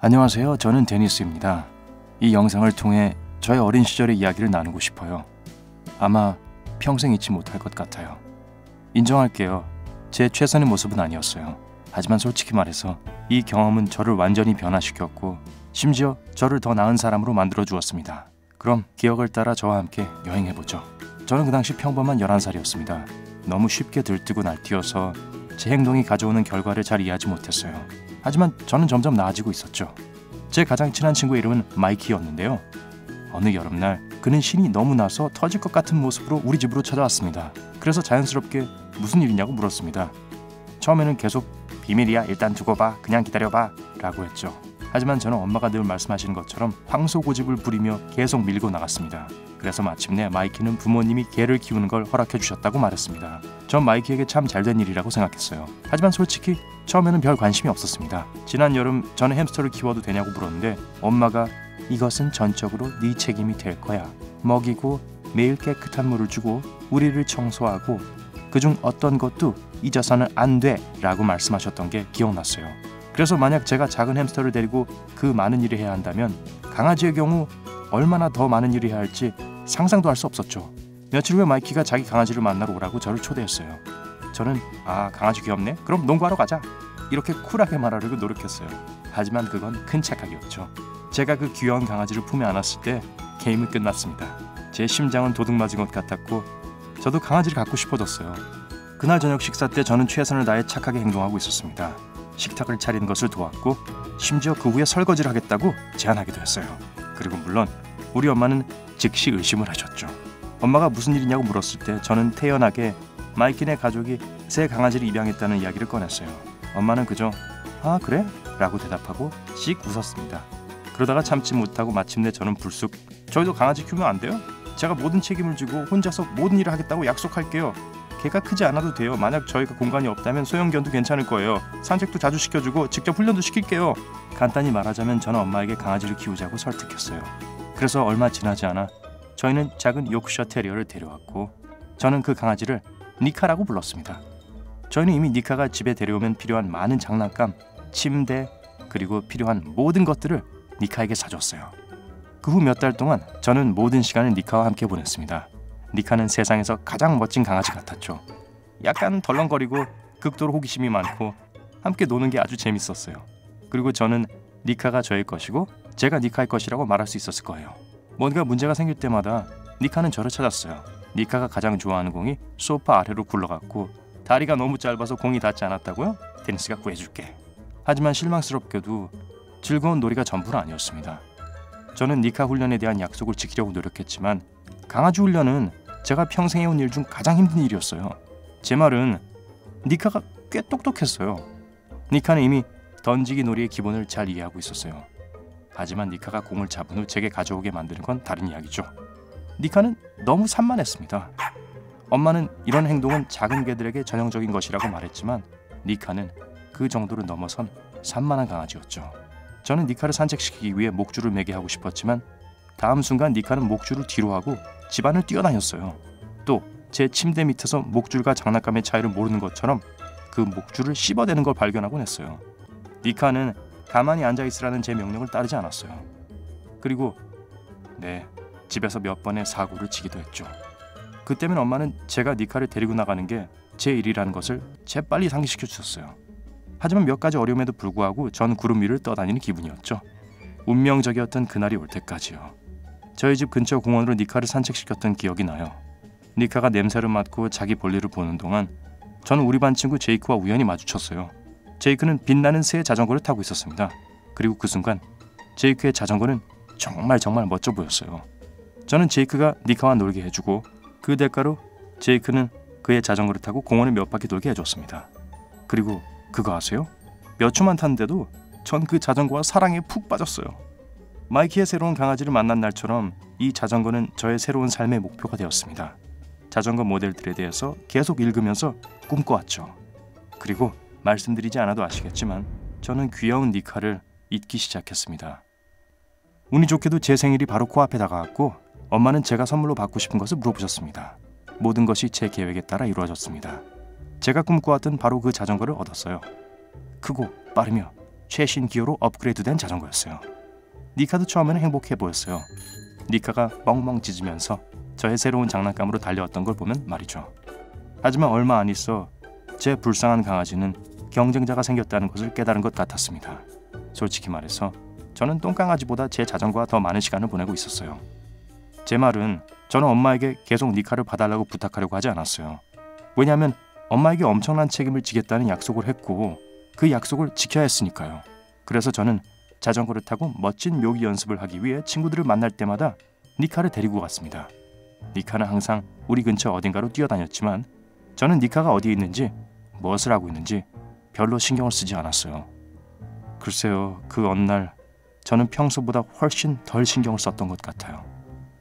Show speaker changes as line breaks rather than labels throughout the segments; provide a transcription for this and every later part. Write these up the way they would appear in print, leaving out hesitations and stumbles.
안녕하세요. 저는 데니스입니다. 이 영상을 통해 저의 어린 시절의 이야기를 나누고 싶어요. 아마 평생 잊지 못할 것 같아요. 인정할게요. 제 최선의 모습은 아니었어요. 하지만 솔직히 말해서 이 경험은 저를 완전히 변화시켰고 심지어 저를 더 나은 사람으로 만들어 주었습니다. 그럼 기억을 따라 저와 함께 여행해보죠. 저는 그 당시 평범한 11살이었습니다. 너무 쉽게 들뜨고 날뛰어서 제 행동이 가져오는 결과를 잘 이해하지 못했어요. 하지만 저는 점점 나아지고 있었죠. 제 가장 친한 친구의 이름은 마이키였는데요. 어느 여름날 그는 신이 너무 나서 터질 것 같은 모습으로 우리 집으로 찾아왔습니다. 그래서 자연스럽게 무슨 일이냐고 물었습니다. 처음에는 계속 비밀이야, 일단 두고 봐, 그냥 기다려봐 라고 했죠. 하지만 저는 엄마가 늘 말씀하시는 것처럼 황소고집을 부리며 계속 밀고 나갔습니다. 그래서 마침내 마이키는 부모님이 개를 키우는 걸 허락해 주셨다고 말했습니다. 전 마이키에게 참 잘된 일이라고 생각했어요. 하지만 솔직히 처음에는 별 관심이 없었습니다. 지난 여름 저는 햄스터를 키워도 되냐고 물었는데 엄마가 이것은 전적으로 네 책임이 될 거야. 먹이고 매일 깨끗한 물을 주고 우리를 청소하고 그중 어떤 것도 잊어서는 안 돼 라고 말씀하셨던 게 기억났어요. 그래서 만약 제가 작은 햄스터를 데리고 그 많은 일을 해야 한다면 강아지의 경우 얼마나 더 많은 일을 해야 할지 상상도 할 수 없었죠. 며칠 후에 마이키가 자기 강아지를 만나러 오라고 저를 초대했어요. 저는 강아지 귀엽네? 그럼 농구하러 가자. 이렇게 쿨하게 말하려고 노력했어요. 하지만 그건 큰 착각이었죠. 제가 그 귀여운 강아지를 품에 안았을 때 게임은 끝났습니다. 제 심장은 도둑 맞은 것 같았고 저도 강아지를 갖고 싶어졌어요. 그날 저녁 식사 때 저는 최선을 다해 착하게 행동하고 있었습니다. 식탁을 차리는 것을 도왔고 심지어 그 후에 설거지를 하겠다고 제안하기도 했어요. 그리고 물론 우리 엄마는 즉시 의심을 하셨죠. 엄마가 무슨 일이냐고 물었을 때 저는 태연하게 마이키네 가족이 새 강아지를 입양했다는 이야기를 꺼냈어요. 엄마는 그저 아 그래? 라고 대답하고 씩 웃었습니다. 그러다가 참지 못하고 마침내 저는 불쑥 저희도 강아지 키우면 안 돼요? 제가 모든 책임을 지고 혼자서 모든 일을 하겠다고 약속할게요. 개가 크지 않아도 돼요. 만약 저희가 공간이 없다면 소형견도 괜찮을 거예요. 산책도 자주 시켜주고 직접 훈련도 시킬게요. 간단히 말하자면 저는 엄마에게 강아지를 키우자고 설득했어요. 그래서 얼마 지나지 않아 저희는 작은 요크셔 테리어를 데려왔고 저는 그 강아지를 니카라고 불렀습니다. 저희는 이미 니카가 집에 데려오면 필요한 많은 장난감, 침대, 그리고 필요한 모든 것들을 니카에게 사줬어요. 그 후 몇 달 동안 저는 모든 시간을 니카와 함께 보냈습니다. 니카는 세상에서 가장 멋진 강아지 같았죠. 약간 덜렁거리고 극도로 호기심이 많고 함께 노는 게 아주 재밌었어요. 그리고 저는 니카가 저의 것이고 제가 니카의 것이라고 말할 수 있었을 거예요. 뭔가 문제가 생길 때마다 니카는 저를 찾았어요. 니카가 가장 좋아하는 공이 소파 아래로 굴러갔고 다리가 너무 짧아서 공이 닿지 않았다고요? 데니스가 구해줄게. 하지만 실망스럽게도 즐거운 놀이가 전부는 아니었습니다. 저는 니카 훈련에 대한 약속을 지키려고 노력했지만 강아지 훈련은 제가 평생 해온 일 중 가장 힘든 일이었어요. 제 말은 니카가 꽤 똑똑했어요. 니카는 이미 던지기 놀이의 기본을 잘 이해하고 있었어요. 하지만 니카가 공을 잡은 후 제게 가져오게 만드는 건 다른 이야기죠. 니카는 너무 산만했습니다. 엄마는 이런 행동은 작은 개들에게 전형적인 것이라고 말했지만 니카는 그 정도를 넘어선 산만한 강아지였죠. 저는 니카를 산책시키기 위해 목줄을 매게 하고 싶었지만 다음 순간 니카는 목줄을 뒤로 하고 집안을 뛰어다녔어요. 또 제 침대 밑에서 목줄과 장난감의 차이를 모르는 것처럼 그 목줄을 씹어대는 걸 발견하곤 했어요. 니카는 가만히 앉아있으라는 제 명령을 따르지 않았어요. 그리고 집에서 몇 번의 사고를 치기도 했죠. 그때면 엄마는 제가 니카를 데리고 나가는 게 제 일이라는 것을 재빨리 상기시켜 주셨어요. 하지만 몇 가지 어려움에도 불구하고 전 구름 위를 떠다니는 기분이었죠. 운명적이었던 그날이 올 때까지요. 저희 집 근처 공원으로 니카를 산책시켰던 기억이 나요. 니카가 냄새를 맡고 자기 볼일을 보는 동안 저는 우리 반 친구 제이크와 우연히 마주쳤어요. 제이크는 빛나는 새 자전거를 타고 있었습니다. 그리고 그 순간 제이크의 자전거는 정말 멋져 보였어요. 저는 제이크가 니카와 놀게 해주고 그 대가로 제이크는 그의 자전거를 타고 공원을 몇 바퀴 돌게 해줬습니다. 그리고 그거 아세요? 몇 초만 탔는데도 전 그 자전거와 사랑에 푹 빠졌어요. 마이키의 새로운 강아지를 만난 날처럼 이 자전거는 저의 새로운 삶의 목표가 되었습니다. 자전거 모델들에 대해서 계속 읽으면서 꿈꿔왔죠. 그리고 말씀드리지 않아도 아시겠지만 저는 귀여운 니카를 잊기 시작했습니다. 운이 좋게도 제 생일이 바로 코앞에 다가왔고 엄마는 제가 선물로 받고 싶은 것을 물어보셨습니다. 모든 것이 제 계획에 따라 이루어졌습니다. 제가 꿈꿔왔던 바로 그 자전거를 얻었어요. 크고 빠르며 최신 기어로 업그레이드된 자전거였어요. 니카도 처음에는 행복해 보였어요. 니카가 멍멍 짖으면서 저의 새로운 장난감으로 달려왔던 걸 보면 말이죠. 하지만 얼마 안 있어 제 불쌍한 강아지는 경쟁자가 생겼다는 것을 깨달은 것 같았습니다. 솔직히 말해서 저는 똥강아지보다 제 자전거와 더 많은 시간을 보내고 있었어요. 제 말은 저는 엄마에게 계속 니카를 봐달라고 부탁하려고 하지 않았어요. 왜냐하면 엄마에게 엄청난 책임을 지겠다는 약속을 했고 그 약속을 지켜야 했으니까요. 그래서 저는 자전거를 타고 멋진 묘기 연습을 하기 위해 친구들을 만날 때마다 니카를 데리고 갔습니다. 니카는 항상 우리 근처 어딘가로 뛰어다녔지만 저는 니카가 어디에 있는지 무엇을 하고 있는지 별로 신경을 쓰지 않았어요. 글쎄요, 그 어느 날 저는 평소보다 훨씬 덜 신경을 썼던 것 같아요.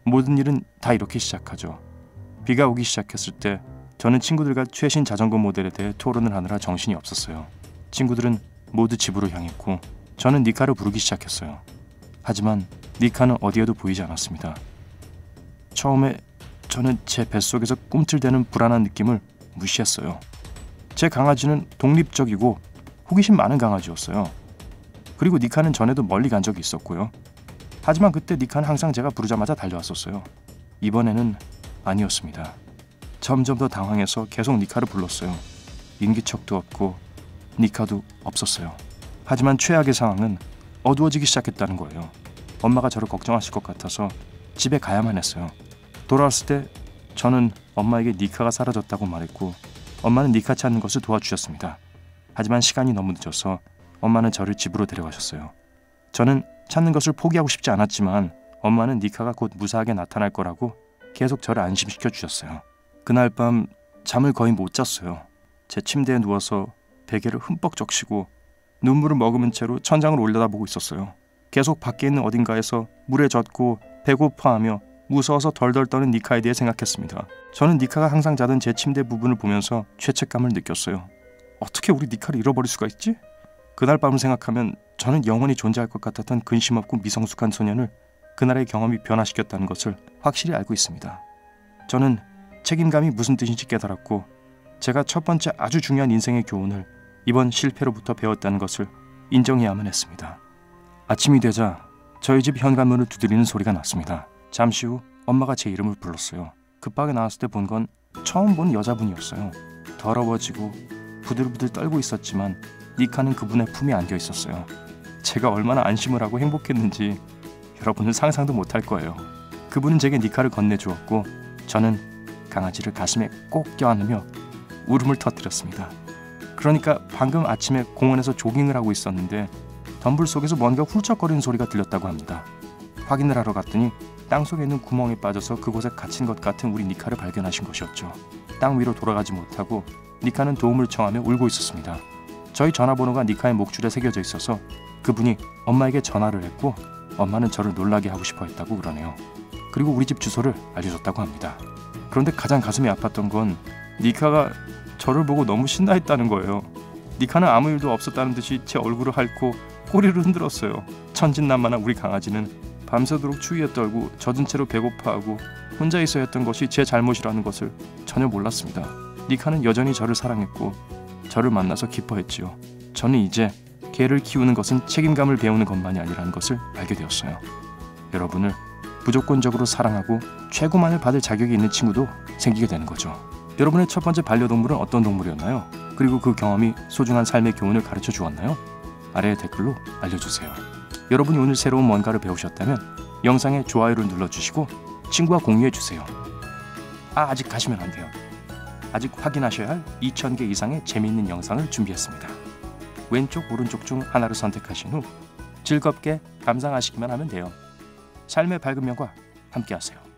모든 일은 다 이렇게 시작하죠. 비가 오기 시작했을 때 저는 친구들과 최신 자전거 모델에 대해 토론을 하느라 정신이 없었어요. 친구들은 모두 집으로 향했고 저는 니카를 부르기 시작했어요. 하지만 니카는 어디에도 보이지 않았습니다. 처음에 저는 제 뱃속에서 꿈틀대는 불안한 느낌을 무시했어요. 제 강아지는 독립적이고 호기심 많은 강아지였어요. 그리고 니카는 전에도 멀리 간 적이 있었고요. 하지만 그때 니카는 항상 제가 부르자마자 달려왔었어요. 이번에는 아니었습니다. 점점 더 당황해서 계속 니카를 불렀어요. 인기척도 없고 니카도 없었어요. 하지만 최악의 상황은 어두워지기 시작했다는 거예요. 엄마가 저를 걱정하실 것 같아서 집에 가야만 했어요. 돌아왔을 때 저는 엄마에게 니카가 사라졌다고 말했고 엄마는 니카 찾는 것을 도와주셨습니다. 하지만 시간이 너무 늦어서 엄마는 저를 집으로 데려가셨어요. 저는 찾는 것을 포기하고 싶지 않았지만 엄마는 니카가 곧 무사하게 나타날 거라고 계속 저를 안심시켜 주셨어요. 그날 밤 잠을 거의 못 잤어요. 제 침대에 누워서 베개를 흠뻑 적시고 눈물을 머금은 채로 천장을 올려다보고 있었어요. 계속 밖에 있는 어딘가에서 물에 젖고 배고파하며 무서워서 덜덜 떠는 니카에 대해 생각했습니다. 저는 니카가 항상 자던 제 침대 부분을 보면서 죄책감을 느꼈어요. 어떻게 우리 니카를 잃어버릴 수가 있지? 그날 밤을 생각하면 저는 영원히 존재할 것 같았던 근심 없고 미성숙한 소년을 그날의 경험이 변화시켰다는 것을 확실히 알고 있습니다. 저는 책임감이 무슨 뜻인지 깨달았고 제가 첫 번째 아주 중요한 인생의 교훈을 이번 실패로부터 배웠다는 것을 인정해야만 했습니다. 아침이 되자 저희 집 현관문을 두드리는 소리가 났습니다. 잠시 후 엄마가 제 이름을 불렀어요. 급하게 나왔을 때 본 건 처음 본 여자분이었어요. 더러워지고 부들부들 떨고 있었지만 니카는 그분의 품에 안겨 있었어요. 제가 얼마나 안심을 하고 행복했는지 여러분은 상상도 못할 거예요. 그분은 제게 니카를 건네주었고 저는 강아지를 가슴에 꼭 껴안으며 울음을 터뜨렸습니다. 그러니까 방금 아침에 공원에서 조깅을 하고 있었는데 덤불 속에서 뭔가 훌쩍거리는 소리가 들렸다고 합니다. 확인을 하러 갔더니 땅속에 있는 구멍에 빠져서 그곳에 갇힌 것 같은 우리 니카를 발견하신 것이었죠. 땅 위로 돌아가지 못하고 니카는 도움을 청하며 울고 있었습니다. 저희 전화번호가 니카의 목줄에 새겨져 있어서 그분이 엄마에게 전화를 했고 엄마는 저를 놀라게 하고 싶어 했다고 그러네요. 그리고 우리 집 주소를 알려줬다고 합니다. 그런데 가장 가슴이 아팠던 건 니카가 저를 보고 너무 신나했다는 거예요. 니카는 아무 일도 없었다는 듯이 제 얼굴을 핥고 꼬리를 흔들었어요. 천진난만한 우리 강아지는 밤새도록 추위에 떨고 젖은 채로 배고파하고 혼자 있어야 했던 것이 제 잘못이라는 것을 전혀 몰랐습니다. 니카는 여전히 저를 사랑했고 저를 만나서 기뻐했지요. 저는 이제 개를 키우는 것은 책임감을 배우는 것만이 아니라는 것을 알게 되었어요. 여러분을 무조건적으로 사랑하고 최고만을 받을 자격이 있는 친구도 생기게 되는 거죠. 여러분의 첫 번째 반려동물은 어떤 동물이었나요? 그리고 그 경험이 소중한 삶의 교훈을 가르쳐 주었나요? 아래의 댓글로 알려주세요. 여러분이 오늘 새로운 뭔가를 배우셨다면 영상에 좋아요를 눌러주시고 친구와 공유해주세요. 아직 가시면 안 돼요. 아직 확인하셔야 할 2000개 이상의 재미있는 영상을 준비했습니다. 왼쪽 오른쪽 중 하나를 선택하신 후 즐겁게 감상하시기만 하면 돼요. 삶의 밝은 면과 함께하세요.